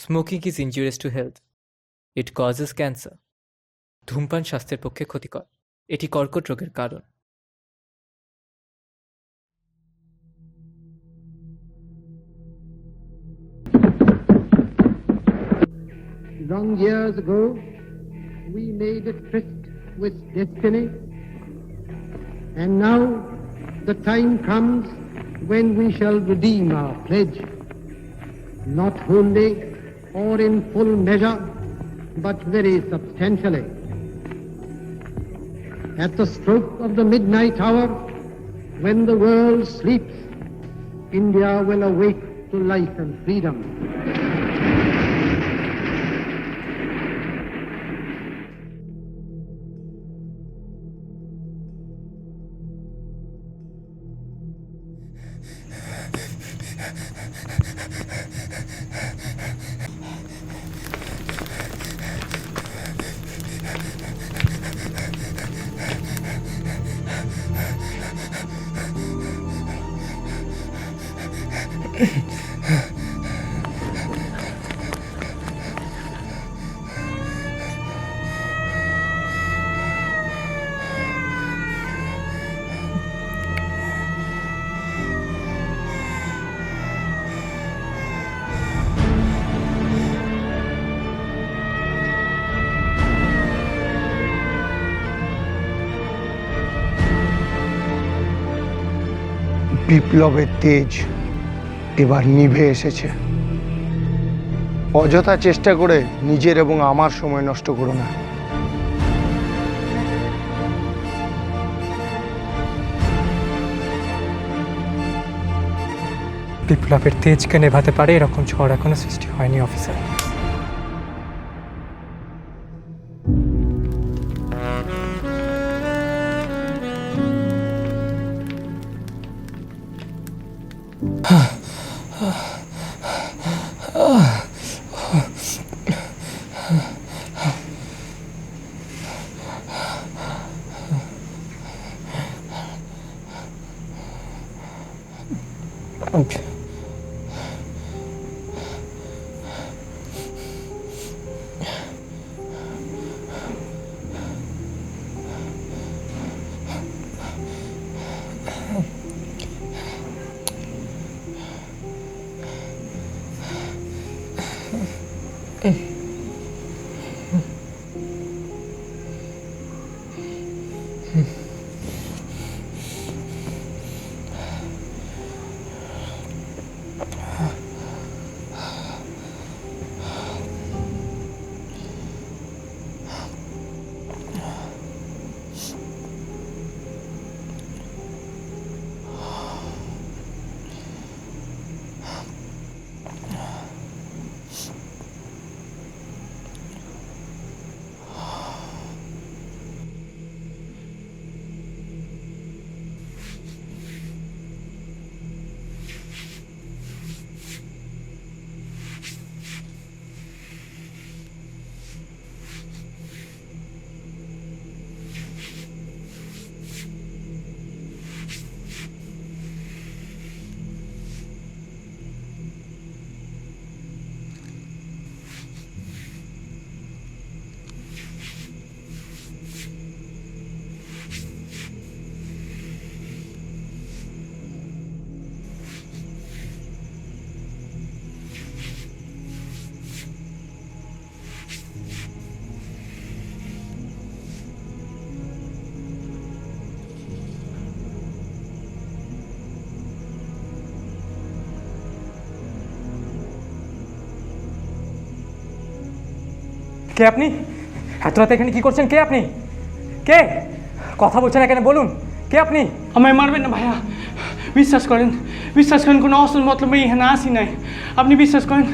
Smoking is injurious to health. It causes cancer. ধূমপান স্বাস্থ্যের পক্ষে ক্ষতিকর। এটি কর্কট রোগের কারণ। Long years ago, we made a tryst with destiny, and now the time comes when we shall redeem our pledge, not wholly or in full measure, but very substantially. At the stroke of the midnight hour, when the world sleeps, India will awake to life and freedom. বিপ্লবের তেজ এবার নিভে এসেছে। অযথা চেষ্টা করে নিজের এবং আমার সময় নষ্ট করো না। বিপ্লবের তেজকে নেভাতে পারে এরকম ঝড় এখনো সৃষ্টি হয়নি অফিসার। কে আপনি? এত রাতে এখানে কি করছেন? কে আপনি? কে? কথা বলছেন এখানে, বলুন কে আপনি? আমায় মারবেন না ভাইয়া, বিশ্বাস করেন কোনো অসল মতলব এখানে আসি নাই। আপনি বিশ্বাস করেন,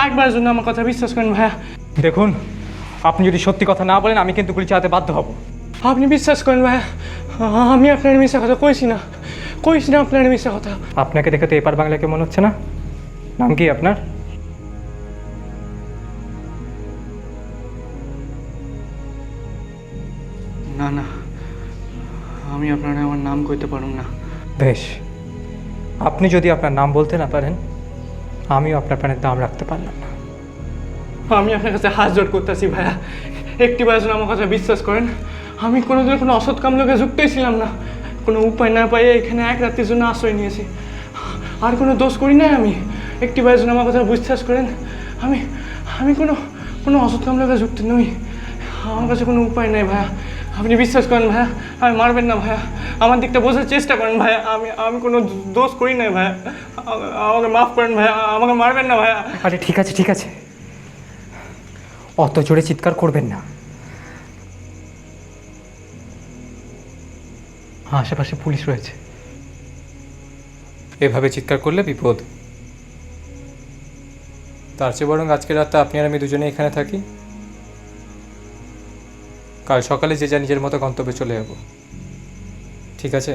একবারের জন্য আমার কথা বিশ্বাস করেন ভাইয়া। দেখুন, আপনি যদি সত্যি কথা না বলেন আমি কিন্তু গুলি চালাতে বাধ্য হব। আপনি বিশ্বাস করেন ভাইয়া, আমি আপনার মিশা কথা কইছি না আপনার মিশা কথা। আপনাকে দেখে তো এপার বাংলাকে মনে হচ্ছে না। নাম কি আপনার? না না, আমি আপনারা আমার নাম কইতে পারুম না। বেশ, আপনি যদি আপনার নাম বলতে না পারেন আমিও আপনার প্রাণের দাম রাখতে পারলাম না। আমি আপনার কাছে হাত জোড় করতেছি ভাইয়া, একটি বার যেন আমার কথা বিশ্বাস করেন। আমি কোনোদিন কোনো অসৎ কাম লোকে যুক্তই ছিলাম না, কোনো উপায় না পাইয়ে এখানে এক রাত্রির জন্য আশ্রয় নিয়েছি। আর কোনো দোষ করি নাই আমি, একটি বার যেন আমার কথা বিশ্বাস করেন। আমি আমি কোনো কোনো অসৎ কাম লোকে যুক্ত নই, আমার কাছে কোনো উপায় নেই ভাইয়া, আপনি বিশ্বাস করেন ভাইয়া, আমি মারবেন না ভাইয়া, আমার দিকটা বোঝার চেষ্টা করেন ভাইয়া, আমি কোনো দোষ করি নাই ভাইয়া, আমাকে মাফ করেন ভাইয়া, আমাকে মারবেন না ভাইয়া। আরে ঠিক আছে ঠিক আছে, অত জোরে চিৎকার করবেন না। আশেপাশে পুলিশ রয়েছে, এভাবে চিৎকার করলে বিপদ। তার চেয়ে বরং আজকের রাতটা আপনি আর আমি দুজনে এখানে থাকি, কাল সকালে যে যা নিজের মতো গন্তব্যে চলে যাব, ঠিক আছে?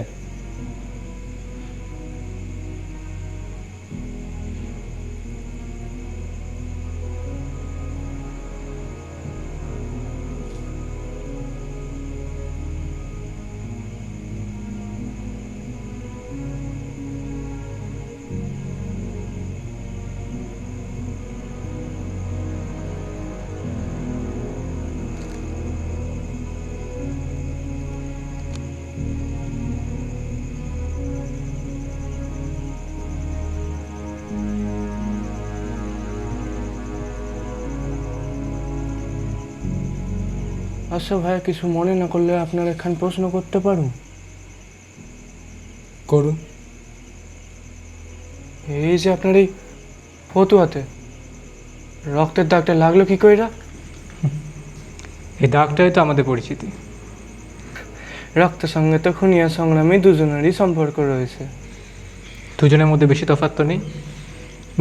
আচ্ছা ভাইয়া, কিছু মনে না করলে আপনার একখান প্রশ্ন করতে পারুন? করুন। এই যে আপনার এই ফতুয়াতে রক্তের দাগটা লাগলো কি কইরা? এই দাগটাই তো আমাদের পরিচিতি। রক্তের সঙ্গে তো খুনিয়া সংগ্রামী দুজনেরই সম্পর্ক রয়েছে। দুজনের মধ্যে বেশি তফাৎ তো নেই,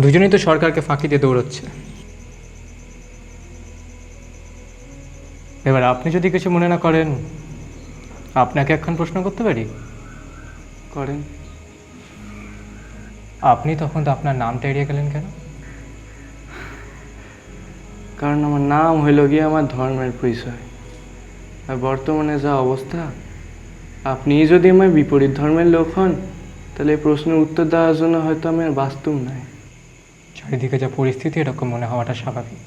দুজনেই তো সরকারকে ফাঁকি দিয়ে দৌড়চ্ছে। এবার আপনি যদি কিছু মনে না করেন, আপনাকে একখান প্রশ্ন করতে পারি? করেন। আপনি তখন তো আপনার নামটা এড়িয়ে গেলেন কেন? কারণ আমার নাম হইল গিয়ে আমার ধর্মের পরিচয়, আর বর্তমানে যা অবস্থা, আপনি যদি আমার বিপরীত ধর্মের লোক হন, তাহলে এই প্রশ্নের উত্তর দেওয়ার জন্য হয়তো আমি আর বাস্তব নাই। চারিদিকে যা পরিস্থিতি, এরকম মনে হওয়াটা স্বাভাবিক।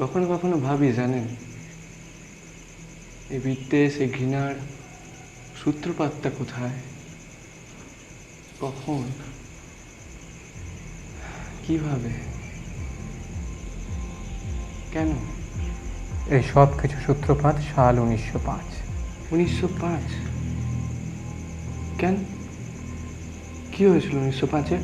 কখনো কখনো ভাবি, জানেন, এই বিদ্বেষ, এই ঘৃণার সূত্রপাতটা কোথায়, কখন, কিভাবে, কেন? এই সব কিছু সূত্রপাত সাল 1905। 1905? কেন, কি হয়েছিল 1905-এ?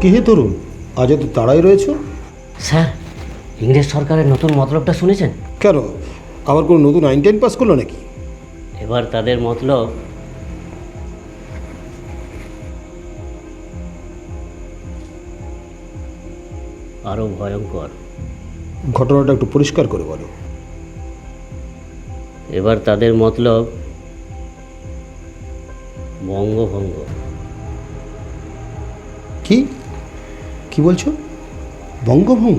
কি হে তরুণ, আজ এত তাড়াই রয়েছ? স্যার, ইংরেজ সরকারের নতুন মতলবটা শুনেছেন? কেন, আবার কোনো নতুন আইন টাইন পাস করলো নাকি? এবার তাদের মতলব আরো ভয়ঙ্কর। ঘটনাটা একটু পরিষ্কার করে বলো। এবার তাদের মতলব বঙ্গভঙ্গ। কি কি বলছো? বঙ্গভঙ্গ?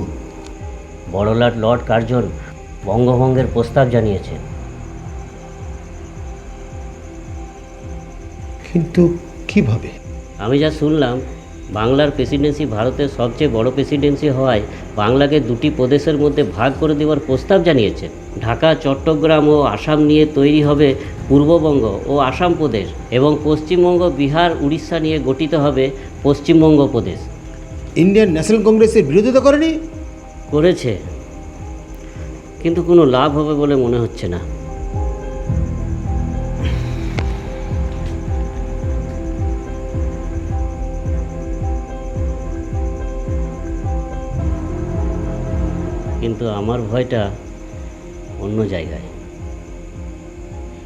বড়লাট লর্ড কার্জন বঙ্গভঙ্গের প্রস্তাব জানিয়েছেন। কিন্তু কিভাবে? আমি যা শুনলাম, বাংলার প্রেসিডেন্সি ভারতের সবচেয়ে বড় প্রেসিডেন্সি হওয়ায় বাংলাকে দুটি প্রদেশের মধ্যে ভাগ করে দেওয়ার প্রস্তাব জানিয়েছেন। ঢাকা, চট্টগ্রাম ও আসাম নিয়ে তৈরি হবে পূর্ববঙ্গ ও আসাম প্রদেশ, এবং পশ্চিমবঙ্গ, বিহার, উড়িষ্যা নিয়ে গঠিত হবে পশ্চিমবঙ্গ প্রদেশ। ইন্ডিয়ান ন্যাশনাল কংগ্রেসের বিরোধিতা করেনি? করেছে, কিন্তু কোনো লাভ হবে বলে মনে হচ্ছে না। কিন্তু আমার ভয়টা অন্য জায়গায়।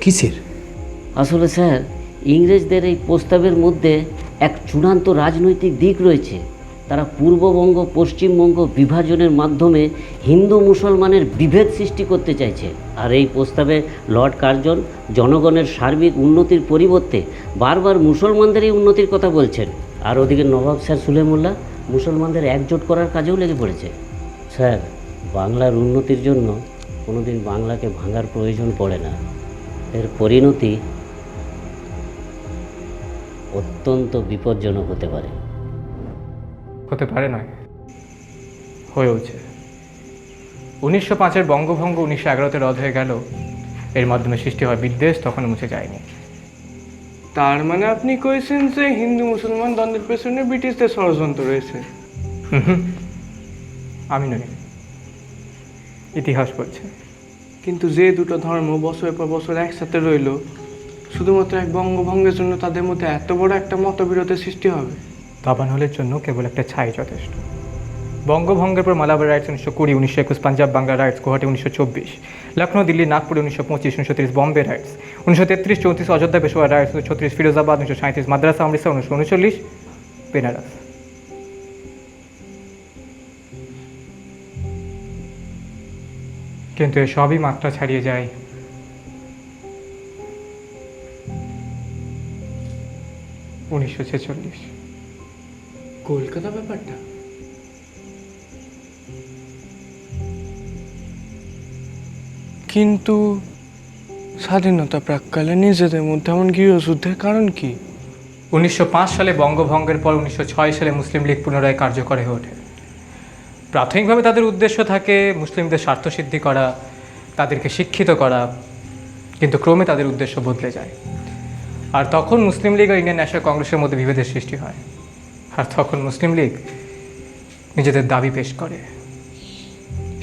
কিসের? আসলে স্যার, ইংরেজদের এই প্রস্তাবের মধ্যে এক চূড়ান্ত রাজনৈতিক দিক রয়েছে। তারা পূর্ববঙ্গ পশ্চিমবঙ্গ বিভাজনের মাধ্যমে হিন্দু মুসলমানের বিভেদ সৃষ্টি করতে চাইছে। আর এই প্রস্তাবে লর্ড কার্জন জনগণের সার্বিক উন্নতির পরিবর্তে বারবার মুসলমানদেরই উন্নতির কথা বলছেন। আর ওদিকে নবাব স্যার সুলেমুল্লাহ মুসলমানদের একজোট করার কাজেও লেগে পড়েছে। স্যার, বাংলার উন্নতির জন্য কোনোদিন বাংলাকে ভাঙার প্রয়োজন পড়ে না। এর পরিণতি অত্যন্ত বিপজ্জনক হতে পারে। হতে পারে নয়, হয়েওছে। 1905-এর বঙ্গভঙ্গ 1911-তে রদ হয়ে গেল, এর মাধ্যমে সৃষ্টি হয় বিদ্বেষ, তখন মুছে যায়নি। তার মানে আপনি কইছেন যে হিন্দু মুসলমান দ্বন্দ্বের পেছনে ব্রিটিশদের ষড়যন্ত্র রয়েছে? আমি নই, ইতিহাস বলছে। কিন্তু যে দুটো ধর্ম বছরের পর বছর একসাথে রইল, শুধুমাত্র এক বঙ্গভঙ্গের জন্য তাদের মধ্যে এত বড় একটা মতবিরোধের সৃষ্টি হবে? দাবানলের জন্য কেবল একটা ছাই যথেষ্ট। বঙ্গভঙ্গের পর মালাবার রাইটস 1920, 1921 পাঞ্জাব বাংলা রাইটস, গুয়াহাটি 1924, লখনৌ দিল্লি নাগপুরে 1925, 1930 বম্বে রাইটস, 1933-34 অযোধ্যা পেশোয়ার রাইটস, 1936 ফিরোজাবাদ, 1937 মাদ্রাসা অমৃতসর, 1939 বেনারস। কিন্তু এ সবই মাত্রা ছাড়িয়ে যায় 1946। কলকাতা ব্যাপারটা কিন্তু স্বাধীনতা প্রাক্কালে নিজেদের মধ্যে এমন গৃহযুদ্ধের কারণ কি? 1905 সালে বঙ্গভঙ্গের পর 1906 সালে মুসলিম লীগ পুনরায় কার্যকর হয়ে ওঠে। প্রাথমিকভাবে তাদের উদ্দেশ্য থাকে মুসলিমদের স্বার্থসিদ্ধি করা, তাদেরকে শিক্ষিত করা, কিন্তু ক্রমে তাদের উদ্দেশ্য বদলে যায়। আর তখন মুসলিম লীগ আর ইন্ডিয়ান ন্যাশনাল কংগ্রেসের মধ্যে বিভেদের সৃষ্টি হয়। আর তখন মুসলিম লীগ নিজেদের দাবি পেশ করে,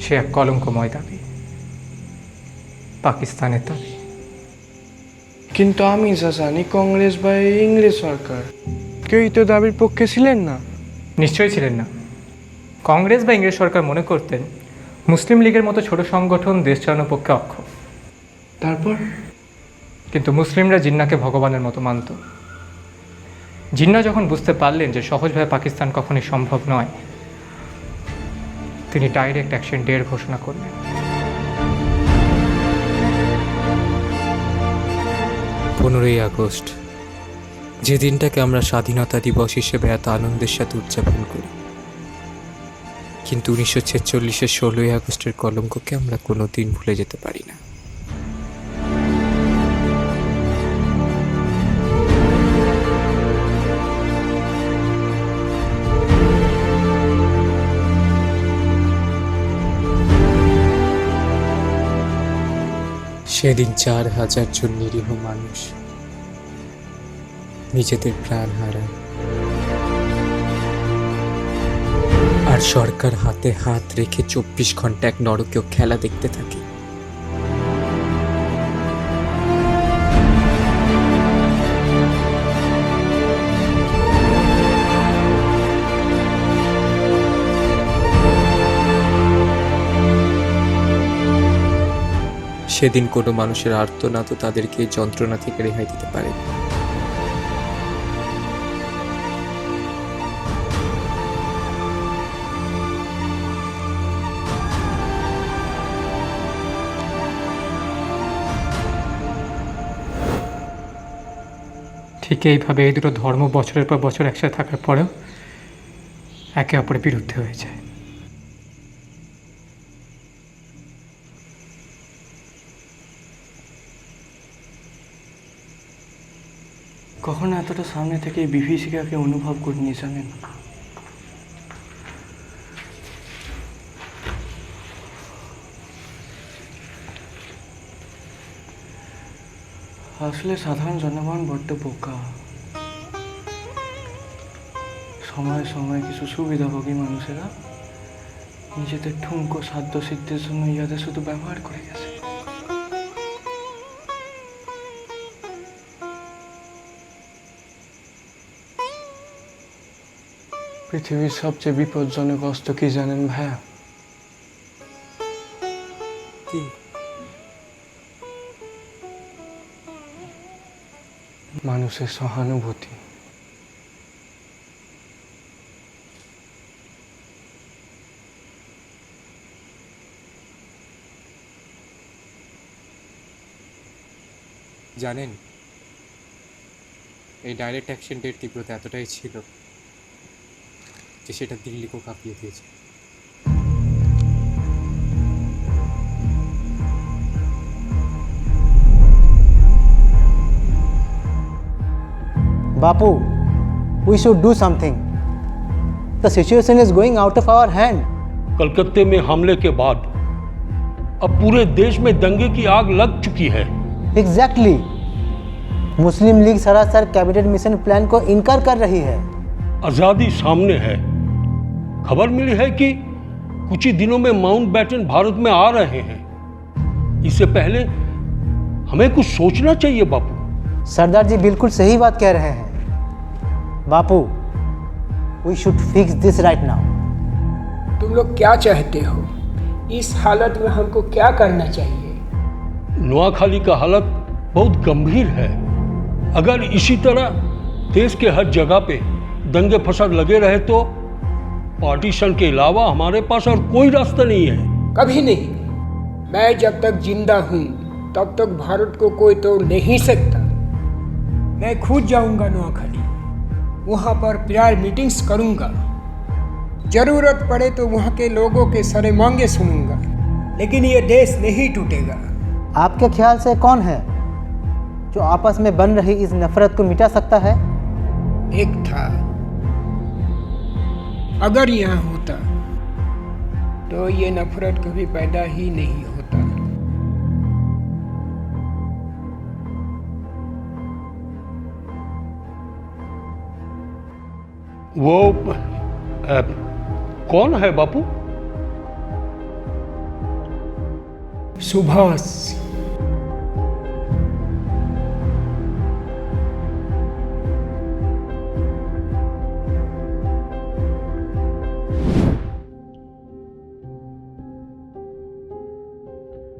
সে এক কলঙ্কময় দাবি, পাকিস্তানের দাবি। কিন্তু আমি যা জানি, কংগ্রেস বা ইংরেজ সরকার কেউই তো দাবির পক্ষে ছিলেন না। নিশ্চয়ই ছিলেন না। কংগ্রেস বা ইংরেজ সরকার মনে করতেন মুসলিম লীগের মতো ছোট সংগঠন দেশ চালানোর পক্ষে অক্ষম। তারপর কিন্তু মুসলিমরা জিন্নাকে ভগবানের মতো মানত। জিন্না যখন বুঝতে পারলেন যে সহজভাবে পাকিস্তান কখনোই সম্ভব নয়, তিনি ডাইরেক্ট অ্যাকশন ডে ঘোষণা করলেন। 15ই আগস্ট, যে দিনটাকে আমরা স্বাধীনতা দিবস হিসেবে এত আনন্দের সাথে উদযাপন করি, কিন্তু 1946-এর 16ই আগস্টের কলঙ্ককে আমরা কোনোদিন ভুলে যেতে পারি না। সেদিন 4000 জন নিরীহ মানুষ নিজেদের প্রাণ হারায়, আর সরকার হাতে হাত রেখে 24 ঘন্টা এক নরকীয় খেলা দেখতে থাকে। সেদিন কোনো মানুষের আর্তনাদ তাদেরকে এই যন্ত্রণা থেকে রেহাই দিতে পারে। ঠিক এইভাবে এই দুটো ধর্ম বছরের পর বছর একসাথে থাকার পরেও একে অপরের বিরুদ্ধে হয়ে যায়। কখনো এতটা সামনে থেকে এই বিভীষিকাকে অনুভব করিনি জানেন। আসলে সাধারণ জনগণ বড্ড বোকা। সময়ে সময়ে কিছু সুবিধাভোগী মানুষেরা নিজেদের ঠুনকো সাধ্য সিদ্ধির জন্য ইয়াদের শুধু ব্যবহার করে গেছে। পৃথিবীর সবচেয়ে বিপজ্জনক অস্ত্র কি জানেন ভাইয়া? কি? মানুষের সহানুভূতি। জানেন, এই ডাইরেক্ট অ্যাকশন ডের তীব্রতা এতটাই ছিল যে সেটা দিল্লিকেও কাঁপিয়ে দিয়েছে। Bapu, we should do something. The situation is going out of our hand. कलकत्ते में हमले के बाद अब पूरे देश में दंगे की आग लग चुकी है। Exactly. मुस्लिम लीग सरासर कैबिनेट मिशन प्लान को इनकार कर रही है। आजादी सामने है। खबर मिली है कि कुछ ही दिनों में माउंट बैटन भारत में आ रहे हैं। इससे पहले हमें कुछ सोचना चाहिए बापू। सरदार जी बिल्कुल सही बात कह रहे हैं। बापू, we should fix this right now. तुम लोग क्या चाहते हो? इस हालत में हमको क्या करना चाहिए? नोआखाली का हालत बहुत गंभीर है। अगर इसी तरह देश के हर जगह पे दंगे फसाद लगे रहे तो पार्टीशन के अलावा हमारे पास और कोई रास्ता नहीं है। कभी नहीं। मैं जब तक जिंदा हूं तब तक भारत को कोई तोड़ नहीं सकता। मैं खुद जाऊंगा नोआखाली, वहां पर प्रायर मीटिंग्स करूंगा। जरूरत पड़े तो वहां के लोगों के सरे मांगे सुनूंगा, लेकिन ये देश नहीं टूटेगा। आपके ख्याल से कौन है जो आपस में बन रही इस नफरत को मिटा सकता है? एक था, अगर यहाँ होता तो ये नफरत कभी पैदा ही नहीं होता। वो कौन है बापू? सुभाष।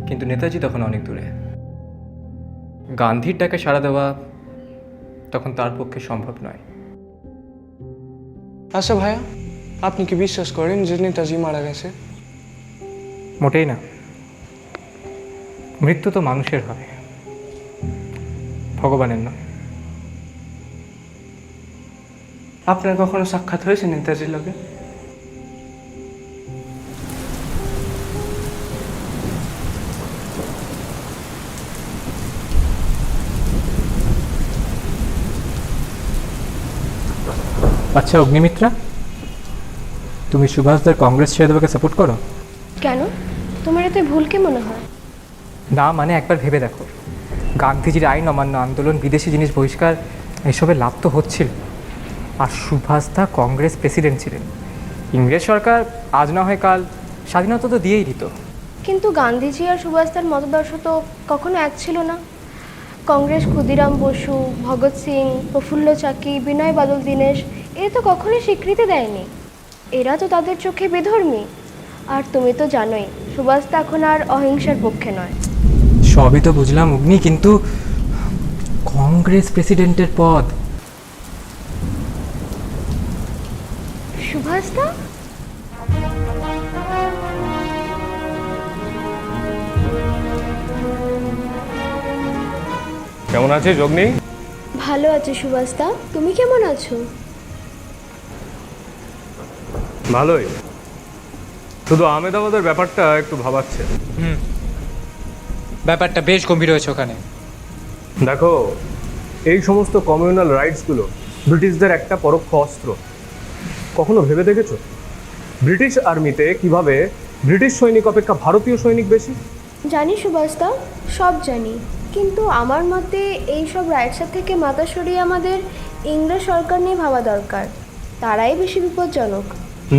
কিন্তু নেতাজি তখন অনেক দূরে। গান্ধীর ডাকে সাড়া দেওয়া তখন তার পক্ষে সম্ভব নয়। আচ্ছা ভাইয়া, আপনি কি বিশ্বাস করেন যে নেতাজি মারা গেছে? মোটেই না। মৃত্যু তো মানুষের হয়, ভগবানের নয়। আপনার কখনো সাক্ষাৎ হয়েছে নেতাজির লগে? আচ্ছা অগ্নিমিত্রা, তুমি সুভাষদার কংগ্রেস ছেড়ে দেওয়াকে সাপোর্ট করো? কেন? তোমার এতে ভুল কি মনে হয়? না মানে একবার ভেবে দেখো, গান্ধীজির আইন অমান্য আন্দোলন, বিদেশি জিনিস বহিষ্কার, এসবের লাভ তো হচ্ছিল। আর সুভাষদা কংগ্রেস প্রেসিডেন্ট ছিলেন। ইংরেজ সরকার আজ না হয় কাল স্বাধীনতা তো দিয়েই দিত। কিন্তু গান্ধীজি আর সুভাষদার মতাদর্শ তো কখনো এক ছিল না। কংগ্রেস ক্ষুদিরাম বসু, ভগৎ সিং, প্রফুল্ল চাকি, বিনয় বাদল দীনেশ এরা তো কখনোই স্বীকৃতি দেয়নি। এরা তো তাদের চোখে বিধর্মী। আর তুমি তো জানোই সুভাষদা এখন আর অহিংসার পক্ষে নয়। সবই তো বুঝলাম অগ্নি, কিন্তু কংগ্রেস প্রেসিডেন্টের পদ। সুভাষদা? কেমন আছিস অগ্নি? ভালো আছে সুভাষদা, তুমি কেমন আছো? ভালোই, শুধু আহমেদাবাদের ব্যাপারটা একটু ভাবাচ্ছে। ব্যাপারটা বেশ গম্ভীর হয়েছে ওখানে। দেখো, এই সমস্ত কমিউনাল রাইটসগুলো ব্রিটিশদের একটা পরোক্ষ অস্ত্র। কখনো ভেবে দেখেছো ব্রিটিশ আর্মিতে কিভাবে ব্রিটিশ সৈনিক অপেক্ষা ভারতীয় সৈনিক বেশি? জানি সুভাষদা, সব জানি, কিন্তু আমার মতে এই সব রাইটসের থেকে মাথা সরিয়ে আমাদের ইংরেজ সরকার নিয়ে ভাবা দরকার। তারাই বেশি বিপজ্জনক।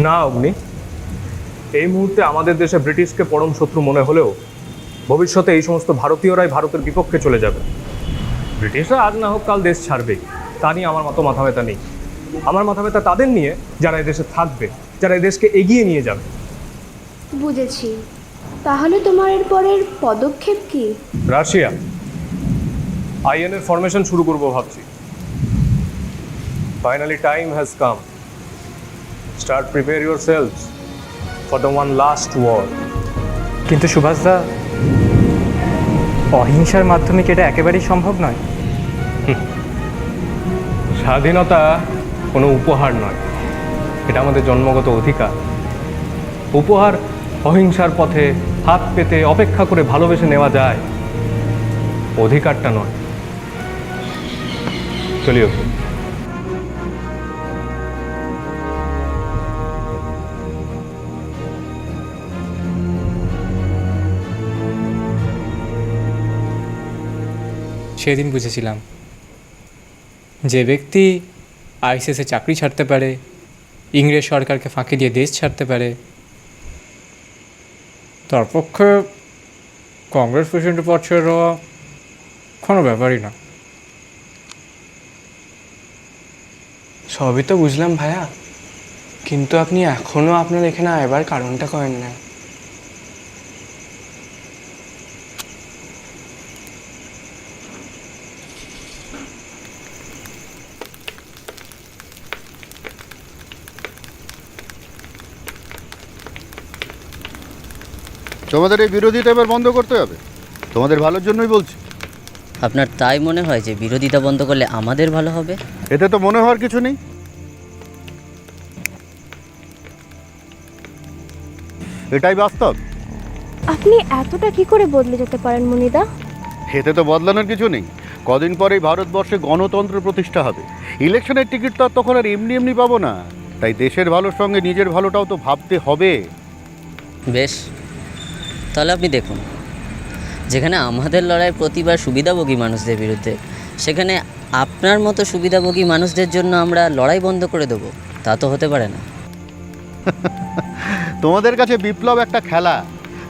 না অগ্নি, এই মুহূর্তে আমাদের দেশে ব্রিটিশকে পরম শত্রু মনে হলেও ভবিষ্যতে এই সমস্ত ভারতীয়রাই ভারতের বিপক্ষে চলে যাবে। ব্রিটিশরা আজ না হোক কাল দেশ ছাড়বেই, তা নিয়ে আমার মতো মাথা ব্যথা নেই। আমার মাথা ব্যথা তাদের নিয়ে যারা এদেশে থাকবে, যারা এদেশকে এগিয়ে নিয়ে যাবে। বুঝেছি। তাহলে তোমার এর পরের পদক্ষেপ কি? রাশিয়া আইএন এর ফরমেশন শুরু করবো ভাবছি। Finally time has come. Start prepare yourselves for the one last war. কিন্তু সুভাষদা, অহিংসার মাধ্যমে কি এটা একেবারেই সম্ভব নয়? স্বাধীনতা কোনো উপহার নয়, এটা আমাদের জন্মগত অধিকার। উপহার অহিংসার পথে হাত পেতে অপেক্ষা করে ভালোবেসে নেওয়া যায়, অধিকারটা নয়। চলিও। সেদিন বুঝেছিলাম যে ব্যক্তি আইসিএসে চাকরি ছাড়তে পারে, ইংরেজ সরকারকে ফাঁকি দিয়ে দেশ ছাড়তে পারে, তার পক্ষে কংগ্রেস প্রেসিডেন্টের পদ ছেড়ে দেওয়া কোনো ব্যাপারই না। সবই তো বুঝলাম ভাইয়া, কিন্তু আপনি এখনও আপনার এখানে আইবার কারণটা করেন না। তোমাদের এই বিরোধিতা এবার বন্ধ করতে হবে, তোমাদের ভালোর জন্যই বলছি। আপনার তাই মনে হয় যে বিরোধিতা বন্ধ করলে আমাদের ভালো হবে? এতে তো মনে হওয়ার কিছু নেই, এটাই বাস্তব। আপনি এতটা কি করে বদলে যেতে পারেন মনিদা? এতে তো বদলানোর কিছু নেই। কদিন পরেই ভারতবর্ষে গণতন্ত্র প্রতিষ্ঠা হবে। ইলেকশনের টিকিট তো আর তখন আর এমনি এমনি পাবো না, তাই দেশের ভালোর সঙ্গে নিজের ভালোটাও তো ভাবতে হবে। বেশ, তাহলে আপনি দেখুন, যেখানে আমাদের লড়াই প্রতিবার সুবিধাভোগী মানুষদের বিরুদ্ধে, সেখানে আপনার মতো সুবিধাভোগী মানুষদের জন্য আমরা লড়াই বন্ধ করে দেবো, তা তো হতে পারে না। তোমাদের কাছে বিপ্লব একটা খেলা।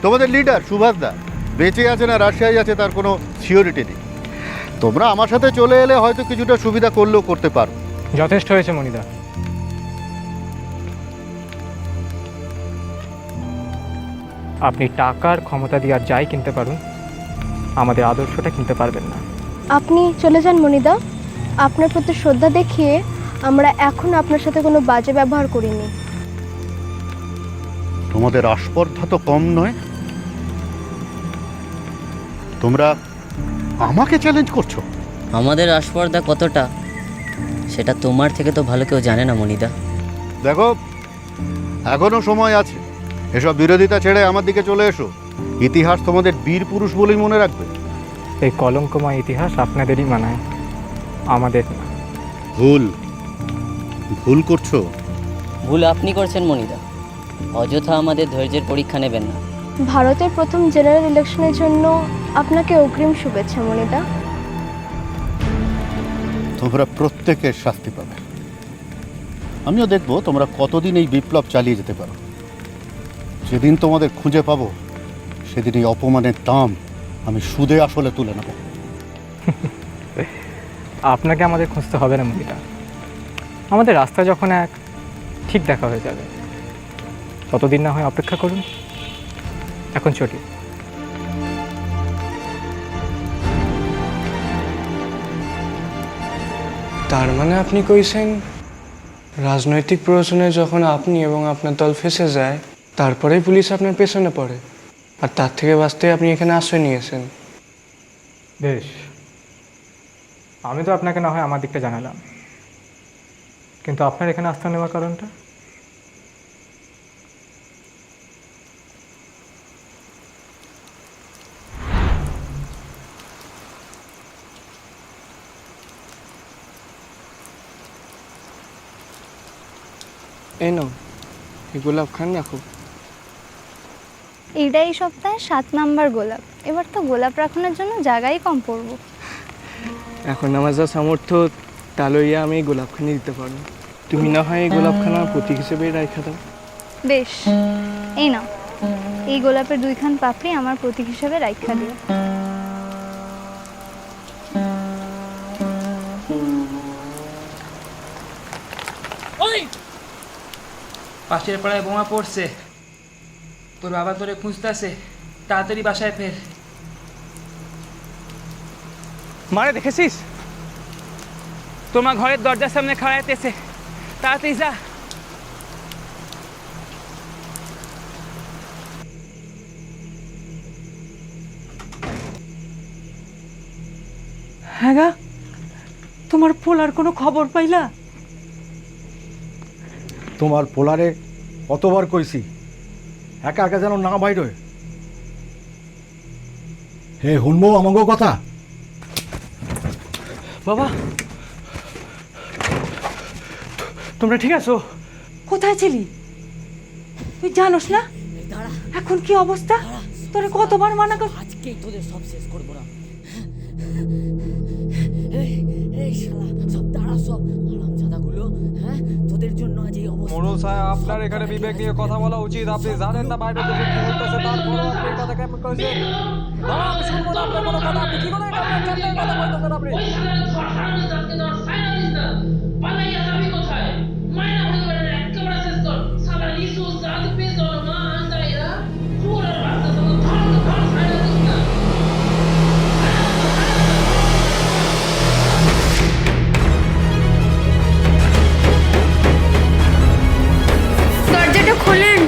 তোমাদের লিডার সুভাষদা বেঁচে আছে না রাশিয়ায় আছে তার কোনো সিওরিটি নেই। তোমরা আমার সাথে চলে এলে হয়তো কিছুটা সুবিধা করলেও করতে পারো। যথেষ্ট হয়েছে মনিদা। আপনি টাকার ক্ষমতা দিয়ে আর যাই কিনতে পারুন, আমাদের আদর্শটা কিনতে পারবেন না। আপনি চলে যান মনিদা। আপনার প্রতি শ্রদ্ধা দেখিয়ে আমরা এখন আপনার সাথে কোনো বাজে ব্যবহার করিনি। তোমাদের আস্পর্ধা তো কম নয়, তোমরা আমাকে চ্যালেঞ্জ করছো। আমাদের আস্পর্ধা কতটা সেটা তোমার থেকে তো ভালো কেউ জানে না মনিদা। দেখো, এখনো সময় আছে, এসব বিরোধিতা ছেড়ে আমার দিকে চলে এসো। ইতিহাস তোমাদের বীর পুরুষ বলেই মনে রাখবে। এই কলঙ্কময় ইতিহাস আপনাদেরই মানায়, আমাদের না। ভুল ভুল করছো। ভুল আপনি করছেন মনিদা, অযথা আমাদের ধৈর্যের পরীক্ষা নেবেন না। ভারতের প্রথম জেনারেল ইলেকশনের জন্য আপনাকে অগ্রিম শুভেচ্ছা মনিদা। তোমরা প্রত্যেকের শাস্তি পাবে। আমিও দেখবো তোমরা কতদিন এই বিপ্লব চালিয়ে যেতে পারো। যেদিন তোমাদের খুঁজে পাবো সেদিন এই অপমানের দাম আমি সুদে আসলে তুলে নেব। আপনাকে আমাদের খুঁজতে হবে না মনিদা, আমাদের রাস্তা যখন এক, ঠিক দেখা হয়ে যাবে। ততদিন না হয় অপেক্ষা করুন। এখন চলি। তার মানে আপনি কইছেন রাজনৈতিক প্রয়োজনে যখন আপনি এবং আপনার দল ফেঁসে যায়, তারপরেই পুলিশ আপনার পেছনে পড়ে, আর তার থেকে বাঁচতে আপনি এখানে আশ্রয় নিয়েছেন। বেশ, আমি তো আপনাকে না হয় আমার দিকটা জানালাম, কিন্তু আপনার এখানে আস্থা নেওয়ার কারণটা? এই নাও, এই গোলাপ খান রাখো। এইটা এই সপ্তাহে 7 নাম্বার গোলাপ। এবার তো গোলাপ রাখানোর জন্য জায়গাই কম পড়বো। এখন আমার যা সামর্থ্য তা লইয়া আমি এই গোলাপখানি দিতে পারবো। তুমি না হয় এই গোলাপখানা প্রতীক হিসেবে রাখা দাও। বেশ, এই নাও, এই গোলাপের 2খান পাপড়ি আমার প্রতীক হিসেবে রাখা দিও। পাশের পাড়ায় বোমা পড়ছে, তোর বাবা তোরে খুঁজতেছে, তাড়াতাড়ি বাসায় ফের। মারে দেখেছিস? তোমার ঘরের দরজার সামনে খাড়াইতেছে, তাড়াতাড়ি যা। হ্যাঁ গা, তোমার পোলার কোনো খবর পাইলা? তোমার পোলারে কতবার কইছি একা একা যেন না বাইর হয়। হে শুনবো আমাকে কথা? বাবা, তোমরা ঠিক আছো? কোথায় ছিলি তুই জানোস না এখন কি অবস্থা? তোরে কতবার মানা কর। আজকেই তোদের সব শেষ করবো না। এই শালা সব দাঁড়া, সব হারামজাদাগুলো, হ্যাঁ তোদের জন্য আজ এই অবস্থা। মোড়ল সাহেব, আপনার এখানে বিবেক নিয়ে কথা বলা উচিত। আপনি জানেন না বাইরে দেশে কি হইতেছে, তারপরেও আপনি এই কথা কেমন করেছেন? দাঁড়া, আমি শুনবো না আপনার কোনো কথা। আপনি কি করে আপনার চান্দের কথা বলতেছেন আপনি? দরজাটা খোলেন।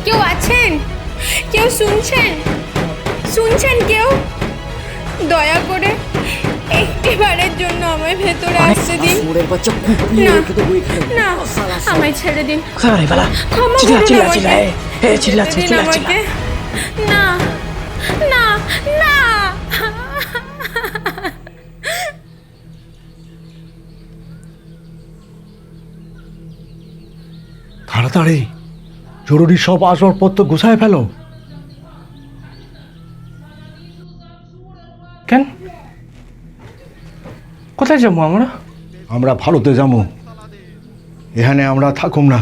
কেউ আছেন? কেউ শুনছেন? শুনছেন কেউ? দয়া করে একটিবারের জন্য আমায় ভেতরে আসতে দিন। না, না, আমায় ছেড়ে দিন। ক্ষমা করুন আমাকে। ছেড়ে দিন আমাকে। না, না, না। তাড়াতাড়ি জরুরি সব আসবাবপত্র গুছায় ফেলো। কেন? কোথায় যাবো আমরা? আমরা ভারতে যাবো, এখানে আমরা থাকুম না।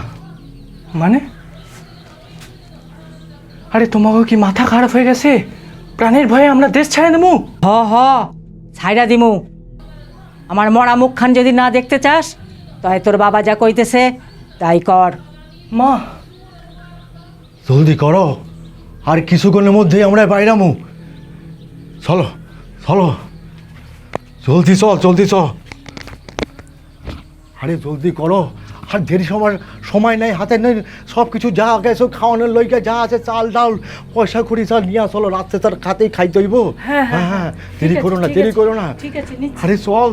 মানে? আরে তোমাকে কি মাথা খারাপ হয়ে গেছে? প্রাণের ভয়ে আমরা দেশ ছেড়ে দেবো? হ ছাইরা দিমু। আমার মরা মুখখান যদি না দেখতে চাস তাই তোর বাবা যা কইতেছে তাই কর। মা, জলদি করো, আর কিছুক্ষণের মধ্যেই আমরা বাইরামু। চলো চলো, জলদি চল, জলদি চল। আরে জলদি করো, আর দেরি সময় নেই হাতে, নেই সব কিছু যা গেছে খাওয়ানোর লইকে যা আছে, চাল ডাল পয়সা করি চাল নিয়ে চলো, রাত্রে তার খাতেই খাই দইব। হ্যাঁ, দেরি করো না, দেরি করো না। ঠিক আছে, আরে চল।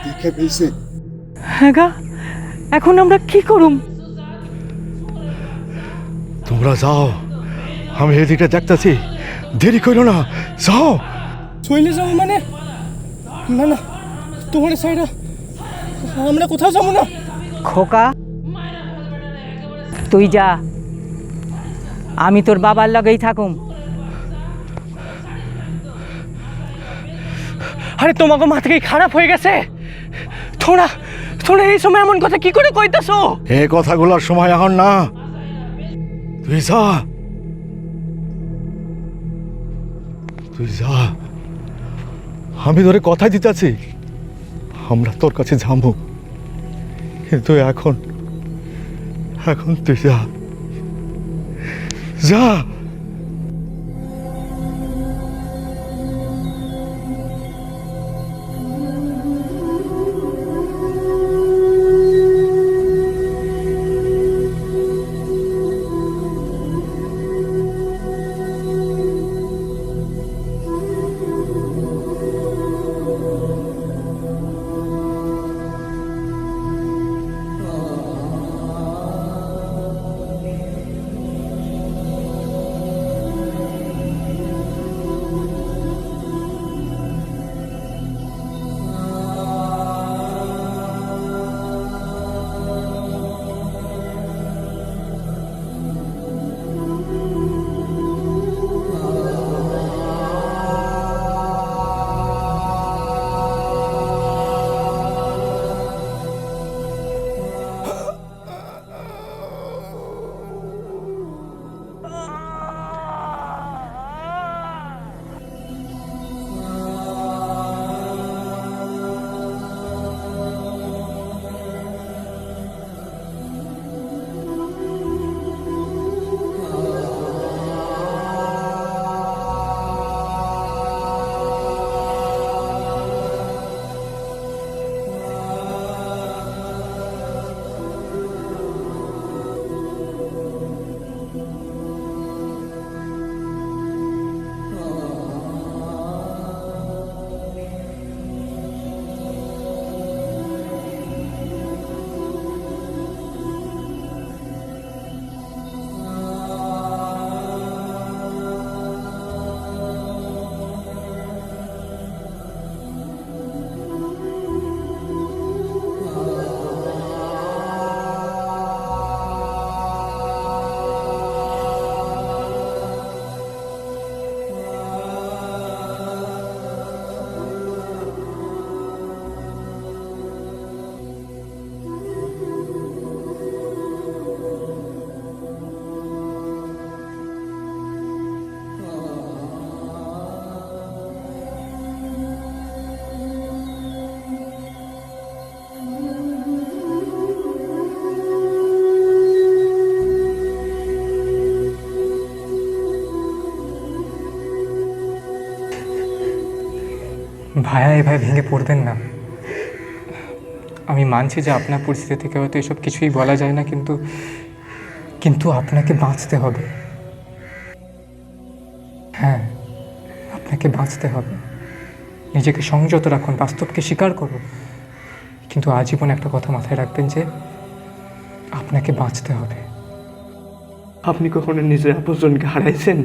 দেখে ফেলছে। হ্যাঁ গা, এখন আমরা কি করুম? তোমরা যাও, আমি এদিকে দেখতেছি, দেরি করো না, যাও। চলে যাবো মানে? না না, তোমার সাইডা আমরা কোথাও যাবো না। খোকা তুই যা, আমি তোর বাবার লগেই থাকুম। আরে তোমাকে মাথা কি খারাপ হয়ে গেছে? তোরা তোরা এই সময় এমন কথা কি করে কইতাছো? এই কথাগুলোর সময় এখন না, তুই যা, তুই যা। আমি তোরে কথা দিতেছি, আমরা তোর কাছে যাবো, কিন্তু এখন তুই যা, যা। ভায়া এভাবে ভেঙে পড়বেন না। আমি মানছি যে আপনার পরিস্থিতি থেকে হয়তো এসব কিছুই বলা যায় না, কিন্তু কিন্তু আপনাকে বাঁচতে হবে। হ্যাঁ, আপনাকে বাঁচতে হবে। নিজেকে সংযত রাখুন, বাস্তবকে স্বীকার করুন, কিন্তু আজীবন একটা কথা মাথায় রাখবেন যে আপনাকে বাঁচতে হবে। আপনি কখনো নিজের আপনজনকে হারাইছেন?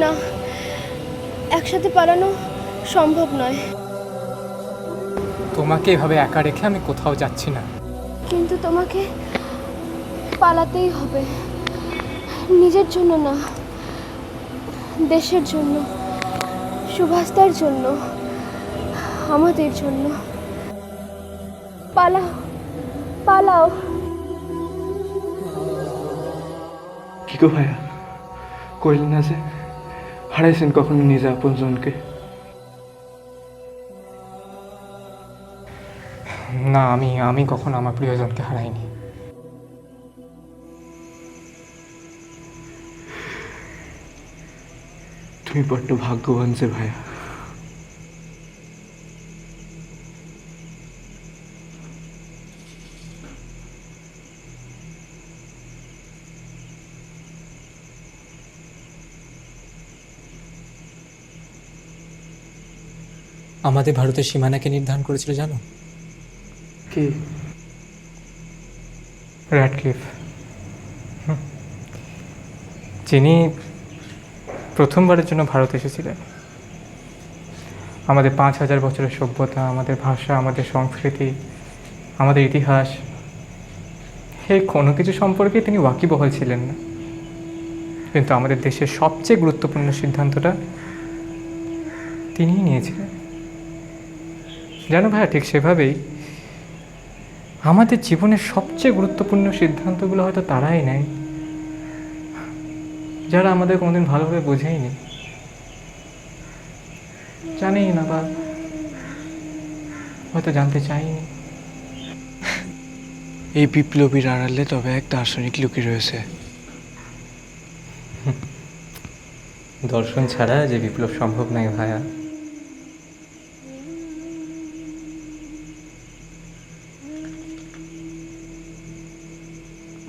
না, একসাথে পালানো সম্ভব নয়। তোমাকে এভাবে একা রেখে আমি কোথাও যাচ্ছি না। কিন্তু তোমাকে পালাতেই হবে, নিজের জন্য না, দেশের জন্য, সুভাষদার জন্য, আমাদের জন্য। পালাও, পালাও। কি গো ভাইয়া, কইলেন না যে হারাইছেন কখনো নিজের আপনজনকে? না, আমি কখনো আমার প্রিয়জনকে হারাইনি। তুমি বড্ড ভাগ্যবান যে ভাইয়া। আমাদের ভারতের সীমানাকে নির্ধারণ করেছিল জানো? কি? র্যাডক্লিফ, যিনি প্রথমবারের জন্য ভারত এসেছিলেন। আমাদের 5000 বছরের সভ্যতা, আমাদের ভাষা, আমাদের সংস্কৃতি, আমাদের ইতিহাস, এই কোনো কিছু সম্পর্কে তিনি ওয়াকিবহাল ছিলেন না, কিন্তু আমাদের দেশের সবচেয়ে গুরুত্বপূর্ণ সিদ্ধান্তটা তিনিই নিয়েছিলেন। জানো ভাইয়া, ঠিক সেভাবেই আমাদের জীবনের সবচেয়ে গুরুত্বপূর্ণ সিদ্ধান্তগুলো হয়তো তারাই নেয় যারা আমাদের কোনোদিন ভালোভাবে বোঝেইনি, জানেই না, বা হয়তো জানতে চাইনি। এই বিপ্লবীর আড়ালে তবে এক দার্শনিক লুকিয়ে রয়েছে। দর্শন ছাড়া যে বিপ্লব সম্ভব নয় ভাইয়া।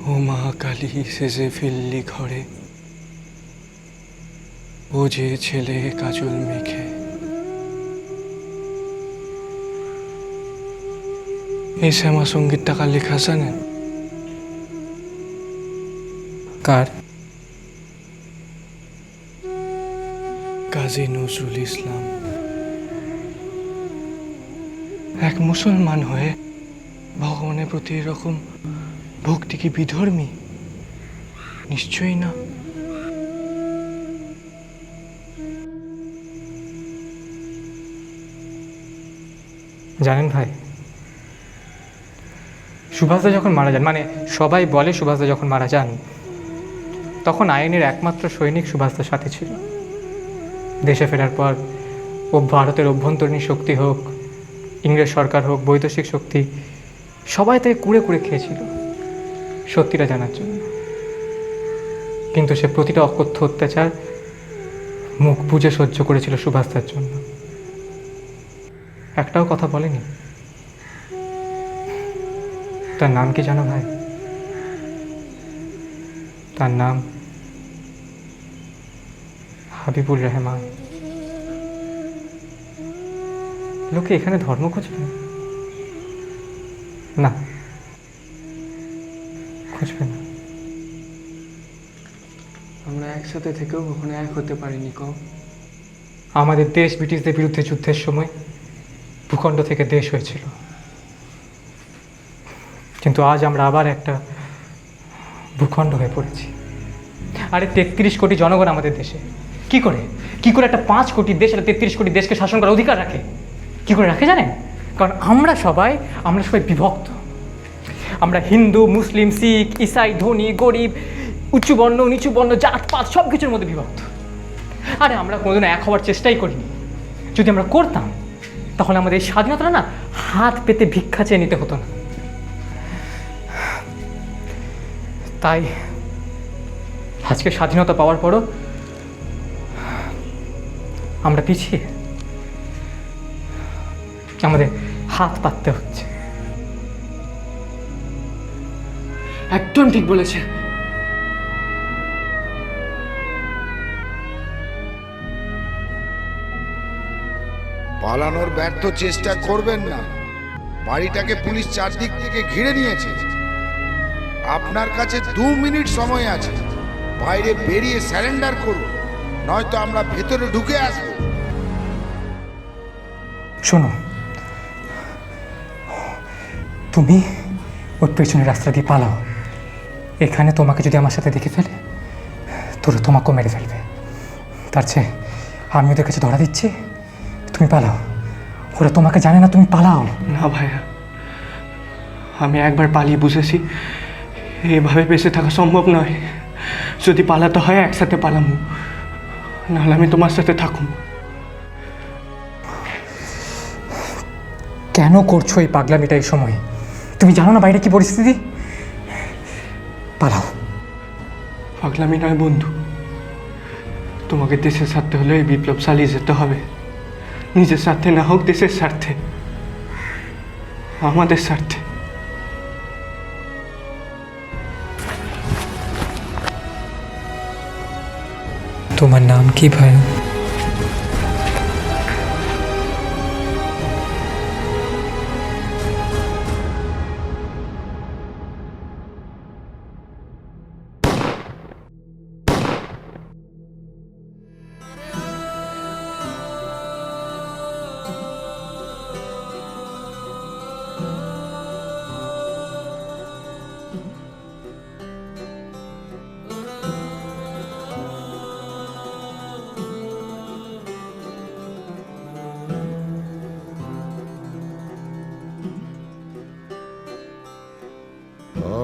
ও মহাকালী সেজে ফিরলি ঘরে, ও যে ছেলে কাজল মেখে। এই শ্যামা সঙ্গীতটা কার লেখা জানেন? কার? কাজী নজরুল ইসলাম। এক মুসলমান হয়ে ভগবানের প্রতি এরকম ভক্তি কি বিধর্মী? নিশ্চয়ই না। জানেন ভাই, সুভাষদা যখন মারা যান, মানে সবাই বলে সুভাষদা যখন মারা যান, তখন আইনের একমাত্র সৈনিক সুভাষদার সাথে ছিল। দেশে ফেরার পর ও ভারতের অভ্যন্তরীণ শক্তি হোক, ইংরেজ সরকার হোক, বৈদেশিক শক্তি, সবাই তাকে কুড়ে কুড়ে খেয়েছিল সত্যিটা জানার জন্য। কিন্তু সে প্রতিটা অকথ্য অত্যাচার মুখ বুজে সহ্য করেছিল সুভাষদার জন্য। একটাও কথা বলেনি। তার নাম কি জানো ভাই? তার নাম হাবিবুর রহমান। লোকে এখানে ধর্ম খুঁজবে না, খুঁজবে না। আমরা একসাথে থেকেও কখনো এক হতে পারিনি। কম আমাদের দেশ ব্রিটিশদের বিরুদ্ধে যুদ্ধের সময় ভূখণ্ড থেকে দেশ হয়েছিল, কিন্তু আজ আমরা আবার একটা ভূখণ্ড হয়ে পড়েছি। আরে 33 কোটি জনগণ আমাদের দেশে। কি করে একটা 5 কোটি দেশ, একটা 33 কোটি দেশকে শাসন করার অধিকার রাখে? কি করে রাখে জানেন? কারণ আমরা সবাই বিভক্ত। আমরা হিন্দু, মুসলিম, শিখ, ইসাই, ধনী, গরিব, উঁচু বর্ণ, নিচু বর্ণ, জাতপাত সব কিছুর মধ্যে বিভক্ত। আরে আমরা কোনোদিন এক হওয়ার চেষ্টাই করিনি। যদি আমরা করতাম তাহলে আমাদের এই স্বাধীনতা না হাত পেতে ভিক্ষা চেয়ে নিতে হতো না। তাই আজকে স্বাধীনতা পাওয়ার পরও আমরা পিছিয়ে, আমাদের হাত পাততে হচ্ছে। একদম ঠিক বলেছে। পালানোর ব্যর্থ চেষ্টা করবেন না। বাড়িটাকে পুলিশ চারদিক থেকে ঘিরে নিয়েছে। আপনার কাছে 2 মিনিট সময় আছে, বাইরে বেরিয়ে স্যারেন্ডার করুন, নয়তো আমরা ভেতরে ঢুকে আসবো। শোনো, তুমি ওর পেছনের রাস্তা দিয়ে পালাও। এখানে তোমাকে যদি আমার সাথে দেখে ফেলে, তোরা তোমাকেও মেরে ফেলবে। তার চেয়ে আমি ওদের কাছে ধরা দিচ্ছি, তুমি পালাও। ওরা তোমাকে জানে না, তুমি পালাও। না ভাইয়া, আমি একবার পালিয়ে বুঝেছি এভাবে বেঁচে থাকা সম্ভব নয়। যদি পালাতে হয় একসাথে পালামু, নাহলে আমি তোমার সাথে থাকুম। কেন করছো এই পাগলামিটা এই সময়? তুমি জানো না বাইরে কি পরিস্থিতি? পালাও। পাগলামি নয় বন্ধু, তোমাকে দেশের স্বার্থে হলে এই বিপ্লব চালিয়ে যেতে হবে। নিজের স্বার্থে না হোক, দেশের স্বার্থে, আমাদের স্বার্থে। তোমার নাম কি ভাইয়া?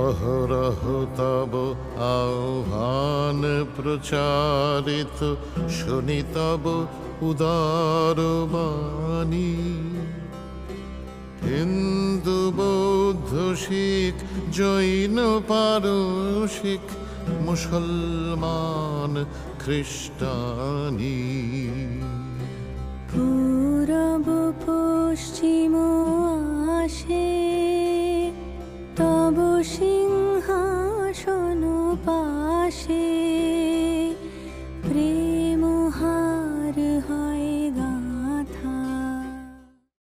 অহরহ তব আহ্বান প্রচারিত, শুনি তব উদার বাণী। হিন্দু বৌদ্ধ শিখ জৈন পারসিক, মুসলমান খ্রিস্টানি। পূরব পশ্চিম আসে তব সিংহাসন পাশে,